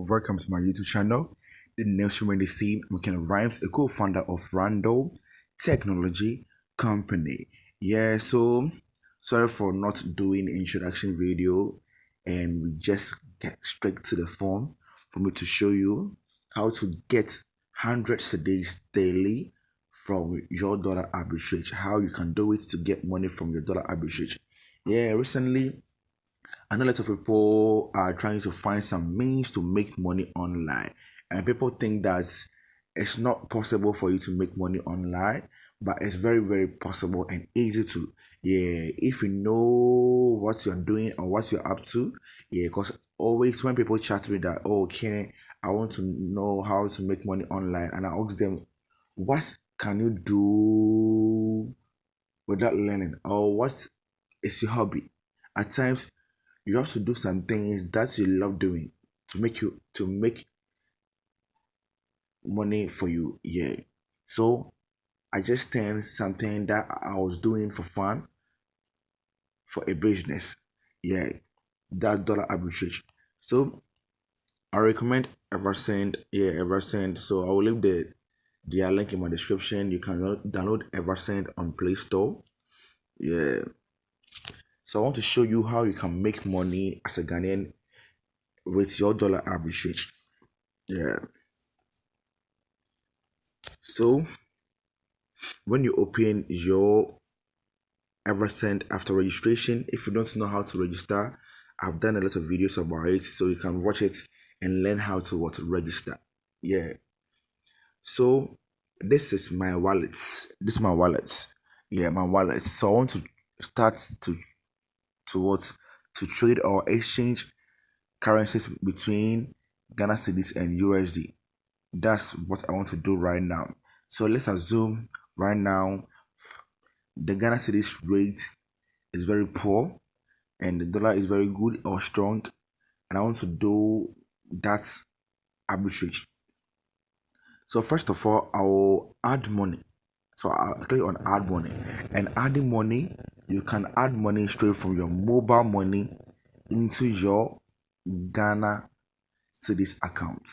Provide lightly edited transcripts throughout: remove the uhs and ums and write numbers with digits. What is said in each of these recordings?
welcome to my YouTube channel. The names remain the same. I'm Ken Rhymes, a co-founder of Random Technology Company. Yeah, so sorry for not doing introduction video, and we just get straight to the phone for me to show you how to get 100 cedis daily from your dollar arbitrage. How you can do it to get money from your dollar arbitrage. Yeah, recently I know a lot of people are trying to find some means to make money online, and people think that it's not possible for you to make money online, but it's very, very possible and easy to. Yeah, if you know what you're doing or what you're up to, yeah, because always when people chat to me that, oh, okay, I want to know how to make money online, and I ask them, what can you do without learning, or what is your hobby? At times you have to do some things that you love doing to make money for you. Yeah. So I just turned something that I was doing for fun for a business. Yeah. That dollar arbitrage. So I recommend Eversend. Yeah, Eversend. So I will leave their link in my description. You can download Eversend on Play Store. Yeah. So I want to show you how you can make money as a Ghanaian with your dollar arbitrage. Yeah. So when you open your Eversend after registration, if you don't know how to register, I've done a lot of videos about it, so you can watch it and learn how to register. Yeah. So this is my wallet. This is my wallet. Yeah, my wallet. So I want to start to what to trade or exchange currencies between Ghana cedis and USD. That's what I want to do right now. So let's assume right now the Ghana cedis rate is very poor and the dollar is very good or strong, and I want to do that arbitrage. So first of all, I will add money. So I'll click on add money, and adding money, you can add money straight from your mobile money into your Ghana cedis account,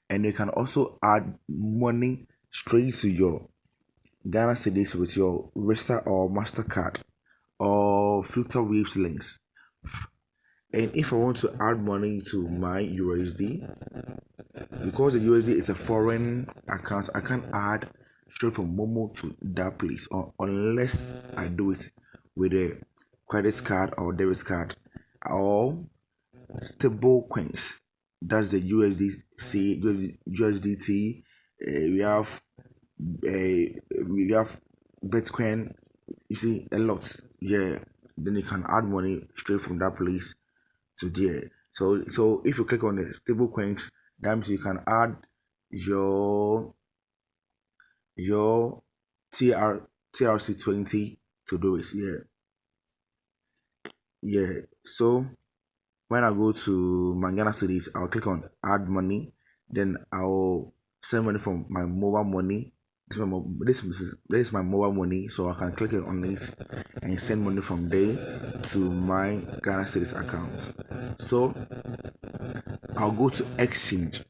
and you can also add money straight to your Ghana cedis with your Visa or MasterCard or filter waves links. And if I want to add money to my USD, because the USD is a foreign account, I can't add straight from Momo to that place, or unless I do it with a credit card or debit card or stable coins. That's the USDT. We have Bitcoin. You see a lot. Yeah. Then you can add money straight from that place to there. So if you click on the stable coins, that means you can add your TRC20 to do it. Yeah. So when I go to my Ghana cedis, I'll click on add money. Then I'll send money from my mobile money. This is my mobile money, so I can click on it and send money from there to my Ghana cedis account. So I'll go to exchange.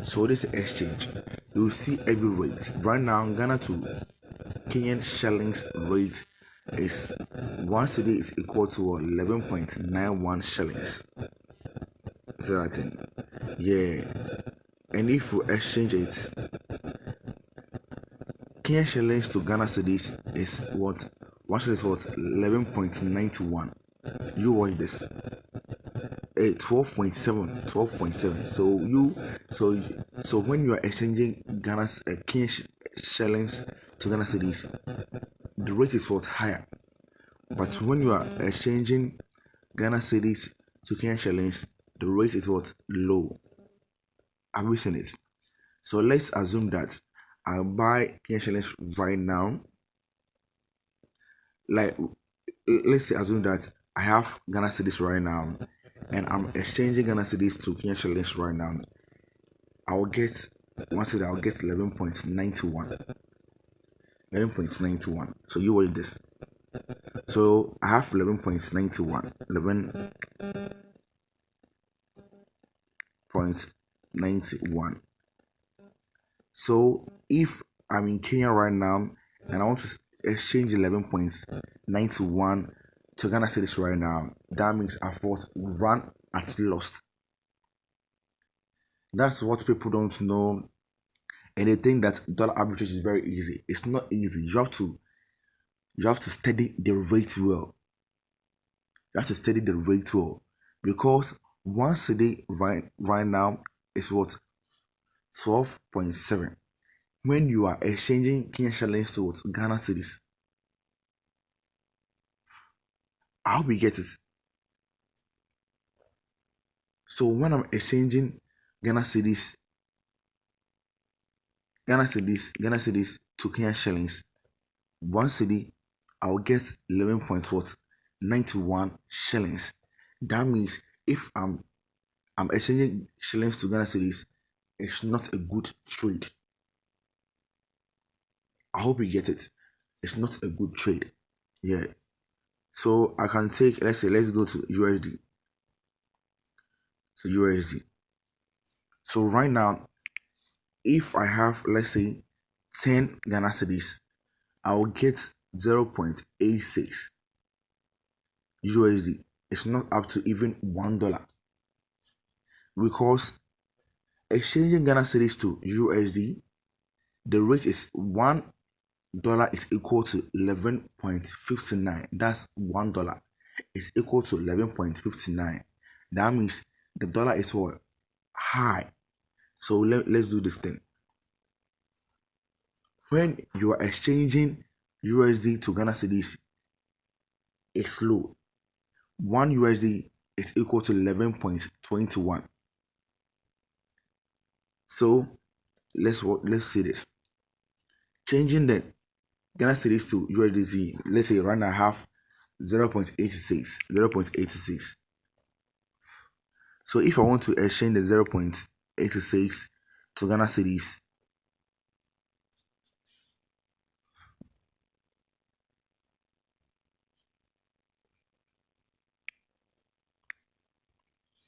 So this is exchange. You will see every rate. Right now, Ghana to Kenyan shillings rate is 1 cedi is equal to 11.91 shillings. Is that thing? Yeah. And if we exchange it, Kenyan shillings to Ghana cedis is what? 1 shilling is what? 11.91. You watch this. 12.7. So when you are exchanging Ghana's Kenyan shillings to Ghana cedis, the rate is what higher. But when you are exchanging Ghana cedis to Kenyan shillings, the rate is what low. Have we seen it? So let's assume that I buy Kenyan shillings right now. Like, let's assume that I have Ghana cedis right now, and I'm exchanging Ghana cedis to Kenyan shillings right now. I'll get 1 cedi. I'll get 11.91. 11.91. So you watch this. So I have 11.91. 11.91. So if I'm in Kenya right now and I want to exchange 11.91 to Ghana cedis right now, that means I've run at lost. That's what people don't know, and they think that dollar arbitrage is very easy. It's not easy. You have to study the rate well. You have to study the rate well, because 1 cedi right now is what, 12.7. When you are exchanging Kenyan shillings to what, Ghana cedis. I hope you get it. So when I'm exchanging Ghana cedis, Ghana cedis to Kenyan shillings, 1 cedi, I'll get 11.91 shillings. That means if I'm exchanging shillings to Ghana cedis, it's not a good trade. I hope you get it. It's not a good trade. Yeah. So I can take, let's go to USD. So USD. So right now, if I have, let's say, 10 Ghana cedis, I will get 0.86 USD. It's not up to even $1, because exchanging Ghana cedis to USD, the rate is $1 is equal to 11.59. That's $1 is equal to 11.59. That means the dollar is what? High. So let's do this thing. When you are exchanging USD to Ghana cedis, it's low. 1 USD is equal to 11.21. So let's see this. Changing the Ghana cedis to USDC, let's say right now I have 0.86. So if I want to exchange the 0.86 to Ghana cedis,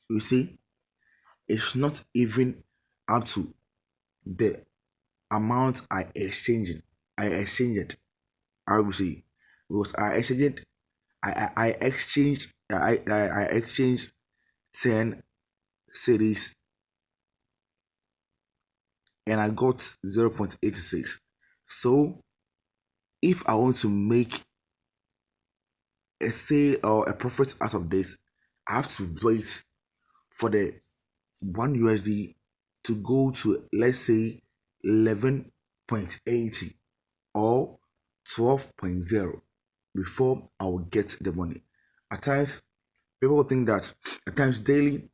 you see, it's not even up to the amount I exchanged it. I will say, because I exchanged 10 cedis and I got 0.86. So if I want to make a sale or a profit out of this, I have to wait for the 1 USD to go to, let's say, 11.80 or 12.0 before I will get the money. At times, people think that at times daily,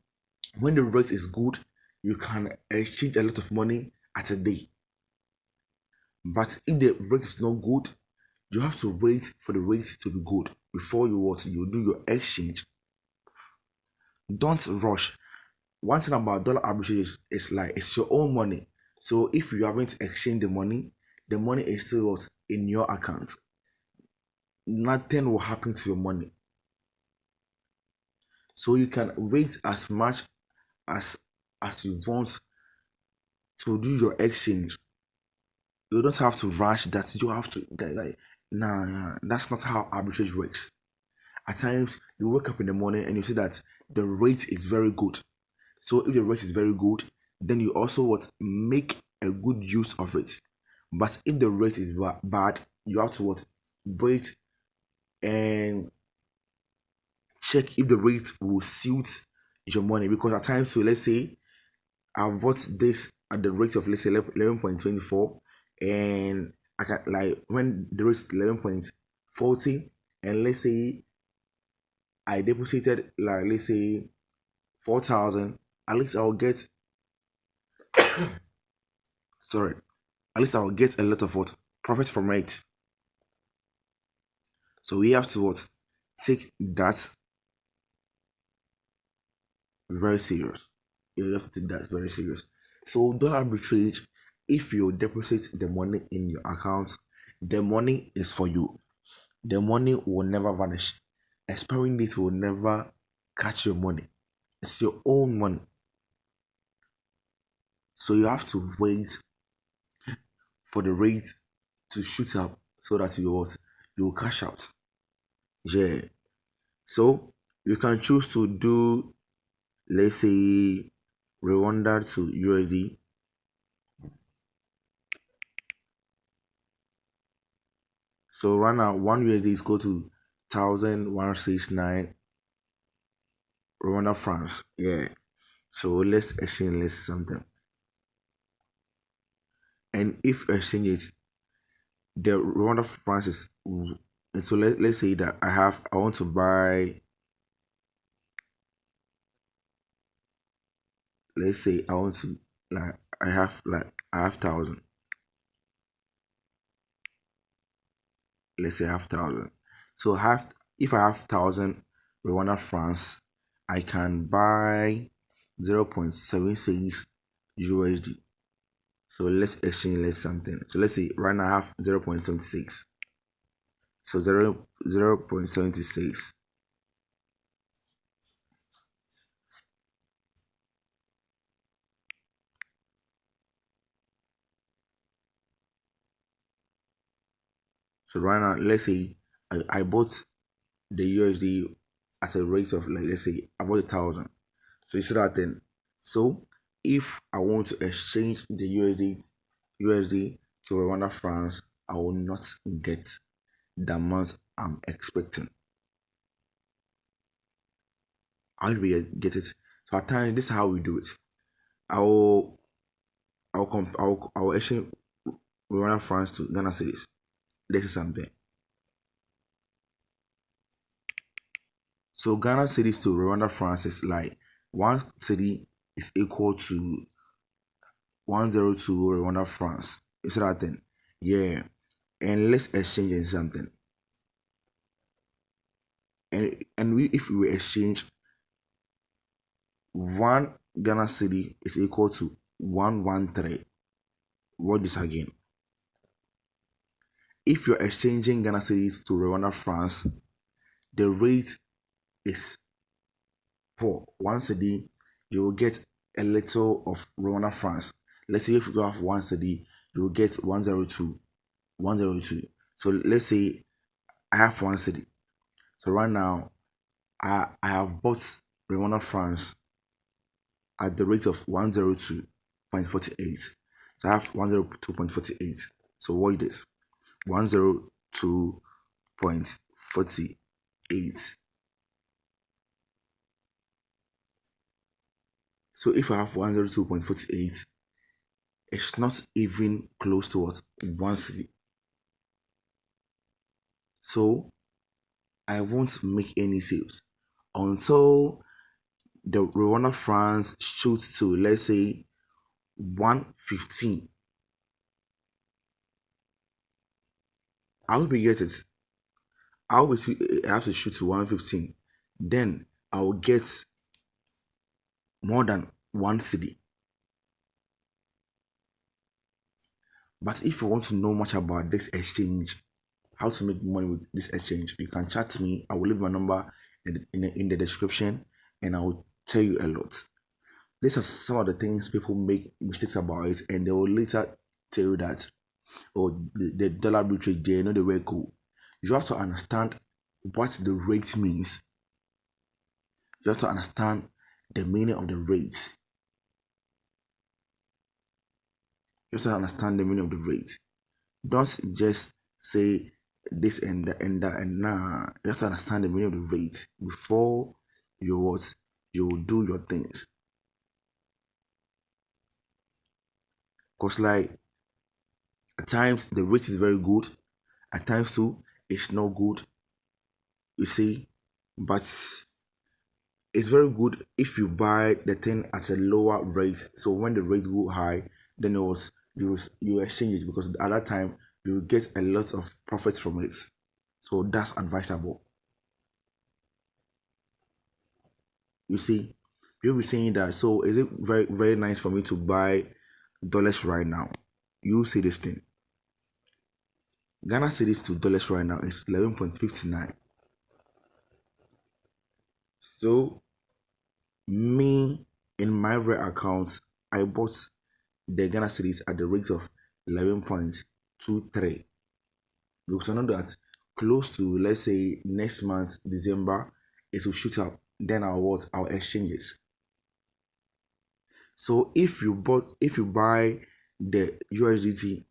when the rate is good, you can exchange a lot of money at a day. But if the rate is not good, you have to wait for the rate to be good before you do your exchange. Don't rush. One thing about dollar arbitrage is like, it's your own money. So if you haven't exchanged the money is still in your account. Nothing will happen to your money. So you can wait as much as you want to do your exchange. You don't have to rush that. You have to nah, that's not how arbitrage works. At times you wake up in the morning and you see that the rate is very good. So if the rate is very good, then you also make a good use of it. But if the rate is bad, you have to wait and check if the rate will suit your money. Because at times, so let's say I've bought this at the rate of, let's say, 11.24, and I can, like, when the rate is 11.40, and let's say I deposited, like, let's say 4,000, at least I'll get sorry, at least I'll get a lot of profit from it. So we have to take that very serious. You have to take that very serious. So dollar arbitrage, if you deposit the money in your account, the money is for you. The money will never vanish. Expiring date will never catch your money. It's your own money. So you have to wait for the rate to shoot up so that you will cash out. Yeah. So you can choose to do, let's say, Rwanda to USD. So right now, one USD is go to 1,169 Rwanda francs. Yeah. So let's exchange let's something. And if exchange it, the Rwanda francs is, and so let's say that I want to buy, let's say I want to, like, I have thousand. Let's say half thousand. So half, if I have thousand Rwanda francs, I can buy 0.76 USD. So let's exchange let's something. So let's say right now I have 0.76. So 0.76. So right now, let's say I bought the USD at a rate of, like, let's say I bought 1,000. So you see that then. So if I want to exchange the USD to Rwanda francs, I will not get the amount I'm expecting. How do we get it? So at times this is how we do it. I will I will exchange Rwanda francs to Ghana cedis. This is something. So Ghana cedis to Rwanda francs is like 1 cedi is equal to 102 Rwanda francs. Is that thing? Yeah. And let's exchange in something. And we, if we exchange, one Ghana cedi is equal to 113. What is again? If you're exchanging Ghana cedis to Rwanda francs, the rate is poor. 1 cedi, you will get a little of Rwanda francs. Let's say if you have 1 cedi, you will get 102. 102. So let's say I have 1 cedi. So right now, I have bought Rwanda francs at the rate of 102.48. So I have 102.48. So what is this? 102.48. So if I have 102.48, it's not even close to what 1 cedi. So I won't make any sales until the Rwanda francs shoots to, let's say, 115. I will be get it. I will have to shoot to 115. Then I will get more than 1 cedi. But if you want to know much about this exchange, how to make money with this exchange, you can chat me. I will leave my number in the description, and I will tell you a lot. These are some of the things people make mistakes about it, and they will later tell you that, oh, the dollar arbitrage, they know the way cool. You have to understand what the rate means. You have to understand the meaning of the rate. You have to understand the meaning of the rate. Don't just say this and that and that and nah. You have to understand the meaning of the rate before you do your things. Because, like, at times the rate is very good, at times too it's not good. You see, but it's very good if you buy the thing at a lower rate. So when the rate go high, then you exchange it, because at that time you get a lot of profits from it. So that's advisable. You see, you'll be saying that. So is it very very nice for me to buy dollars right now? You see this thing. Ghana cedis to dollars right now is 11.59. So me, in my rare account, I bought the Ghana cedis at the rate of 11.23, because I know that close to, let's say, next month December, it will shoot up. Then our exchanges. So if you buy the USD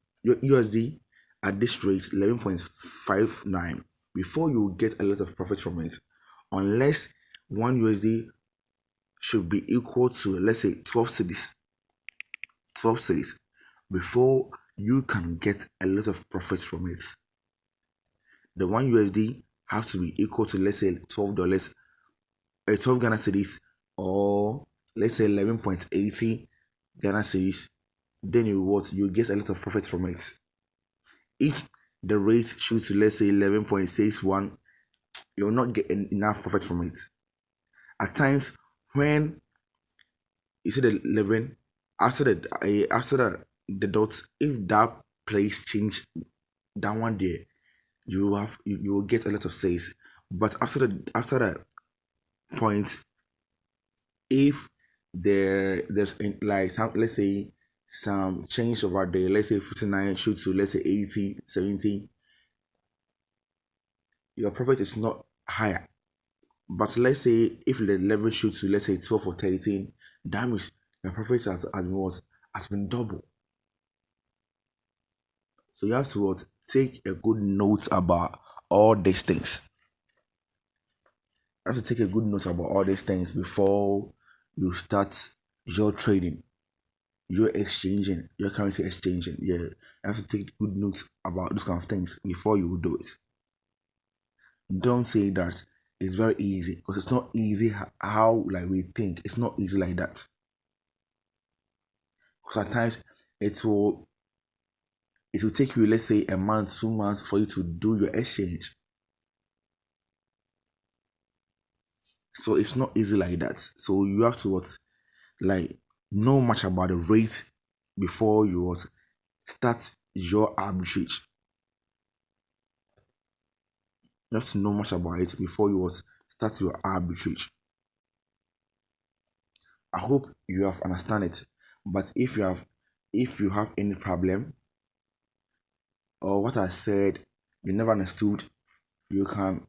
at this rate 11.59, before you get a lot of profit from it, unless one USD should be equal to, let's say, 12 cedis, before you can get a lot of profit from it. The one USD has to be equal to, let's say, $12, 12 Ghana cedis, or let's say 11.80 Ghana cedis. Then you get a lot of profit from it. If the rate shoots to, let's say, 11.61, you'll not get enough profit from it. At times, when you see the 11 after the dots, if that place change that one there, you will get a lot of sales. But after that point, if there's like some, let's say, some change over there, let's say 59 shoot to, let's say, 80, 70, your profit is not higher. But let's say if the level shoots to, let's say, 12 or 13, that means your profit has been double. So you have to take a good note about all these things. You have to take a good note about all these things before you start your trading, your exchanging, your currency exchanging. Yeah, you have to take good notes about those kind of things before you do it. Don't say that it's very easy, because it's not easy how like we think. It's not easy like that. Because at times it will take you, let's say, a month, 2 months for you to do your exchange. So it's not easy like that. So you have to like know much about the rate before you start your arbitrage. You have to know much about it before you start your arbitrage. I hope you have understand it. But if you have any problem, or what I said you never understood, you can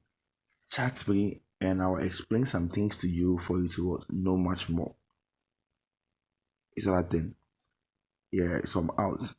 chat me and I'll explain some things to you for you to know much more. Is that thing? Yeah, so I'm out.